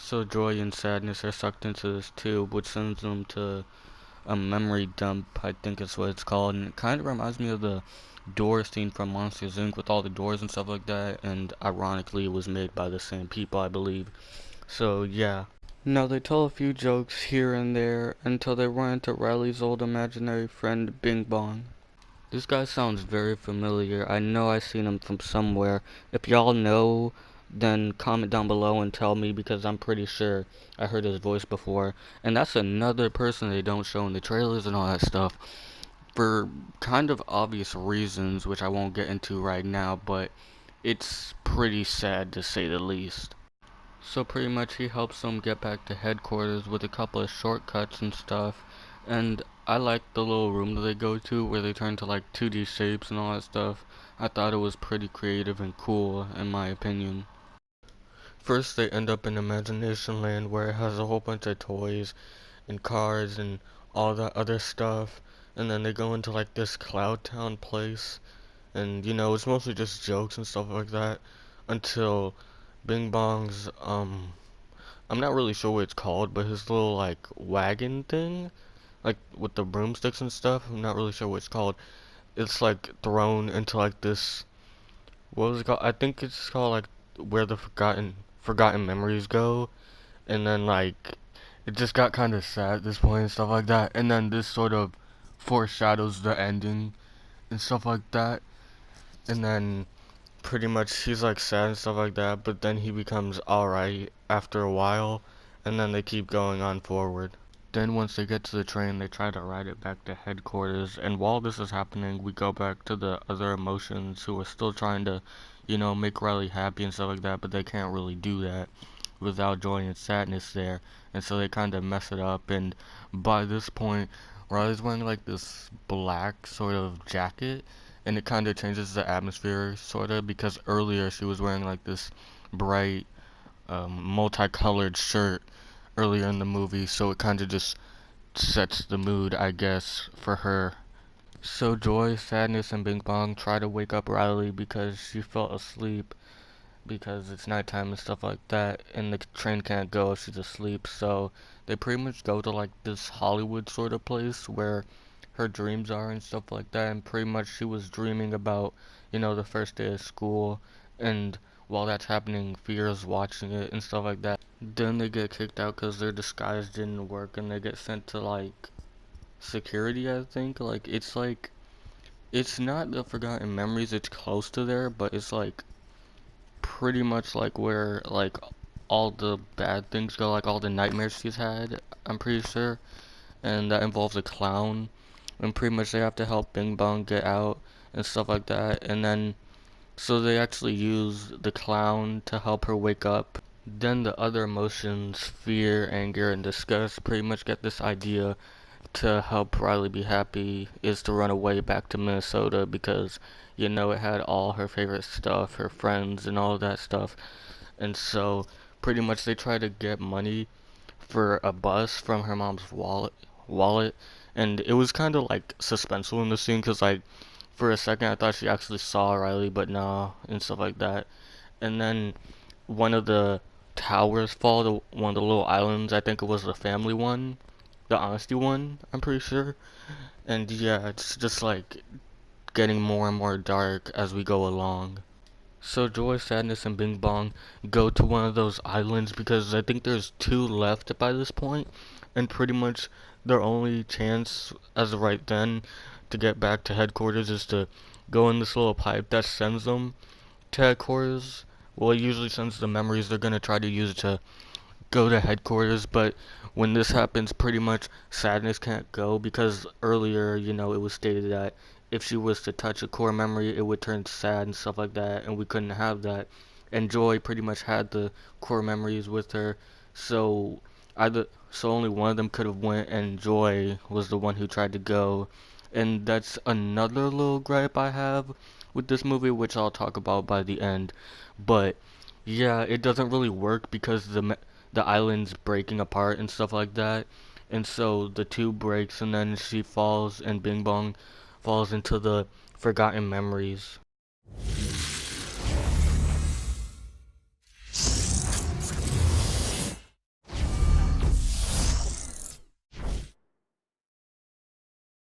So joy and sadness are sucked into this tube, which sends them to a memory dump, I think is what it's called. And it kind of reminds me of the door scene from Monsters Inc. with all the doors and stuff like that. And ironically, it was made by the same people, I believe. So yeah. Now they tell a few jokes here and there until they run into Riley's old imaginary friend Bing Bong. This guy sounds very familiar. I know I've seen him from somewhere. If y'all know, then comment down below and tell me because I'm pretty sure I heard his voice before. And that's another person they don't show in the trailers and all that stuff for kind of obvious reasons, which I won't get into right now, but it's pretty sad to say the least. So pretty much he helps them get back to headquarters with a couple of shortcuts and stuff. And I like the little room that they go to where they turn to like 2D shapes and all that stuff. I thought it was pretty creative and cool in my opinion. First they end up in Imagination Land where it has a whole bunch of toys and cars and all that other stuff. And then they go into like this Cloud Town place. And it's mostly just jokes and stuff like that. Until Bing Bong's I'm not really sure what it's called, but his little like wagon thing, like with the broomsticks and stuff, I'm not really sure what it's called. It's like thrown into like this, what was it called? I think it's called like where the forgotten memories go, and then like it just got kind of sad at this point and stuff like that. And then this sort of foreshadows the ending and stuff like that. And then pretty much he's like sad and stuff like that, but then he becomes alright after a while, and then they keep going on forward. Then once they get to the train, they try to ride it back to headquarters, and while this is happening, we go back to the other emotions who are still trying to, make Riley happy and stuff like that, but they can't really do that without joy and sadness there, and so they kind of mess it up, and by this point, Riley's wearing like this black sort of jacket, and it kind of changes the atmosphere sort of because earlier she was wearing like this bright multicolored shirt earlier in the movie, so it kind of just sets the mood, I guess, for her. So joy, sadness, and Bing Bong try to wake up Riley because she fell asleep because it's nighttime and stuff like that, and the train can't go if she's asleep. So they pretty much go to like this Hollywood sort of place where her dreams are and stuff like that. And pretty much she was dreaming about, the first day of school, and while that's happening, Fear's watching it and stuff like that. Then they get kicked out because their disguise didn't work, and they get sent to like security. I think like it's not the Forgotten Memories. It's close to there, but it's like pretty much like where like all the bad things go, like all the nightmares she's had, I'm pretty sure. And that involves a clown. And pretty much they have to help Bing Bong get out and stuff like that. And then so they actually use the clown to help her wake up. Then the other emotions, fear, anger, and disgust, pretty much get this idea to help Riley be happy is to run away back to Minnesota because it had all her favorite stuff, her friends and all of that stuff. And so pretty much they try to get money for a bus from her mom's wallet, and it was kind of like suspenseful in the scene because like for a second I thought she actually saw Riley, but nah, and stuff like that. And then one of the towers fall to one of the little islands. I think it was the family one, the honesty one, I'm pretty sure. And yeah, it's just like getting more and more dark as we go along. So Joy, Sadness, and Bing Bong go to one of those islands because I think there's two left by this point, and pretty much their only chance as of right then to get back to headquarters is to go in this little pipe that sends them to headquarters. Well, it usually sends the memories. They're gonna try to use it to go to headquarters, but when this happens, pretty much Sadness can't go because earlier, it was stated that if she was to touch a core memory, it would turn sad and stuff like that, and we couldn't have that. And Joy pretty much had the core memories with her, so only one of them could have went, and Joy was the one who tried to go. And that's another little gripe I have with this movie, which I'll talk about by the end. But yeah, it doesn't really work because the island's breaking apart and stuff like that. And so the tube breaks and then she falls and Bing Bong falls into the forgotten memories.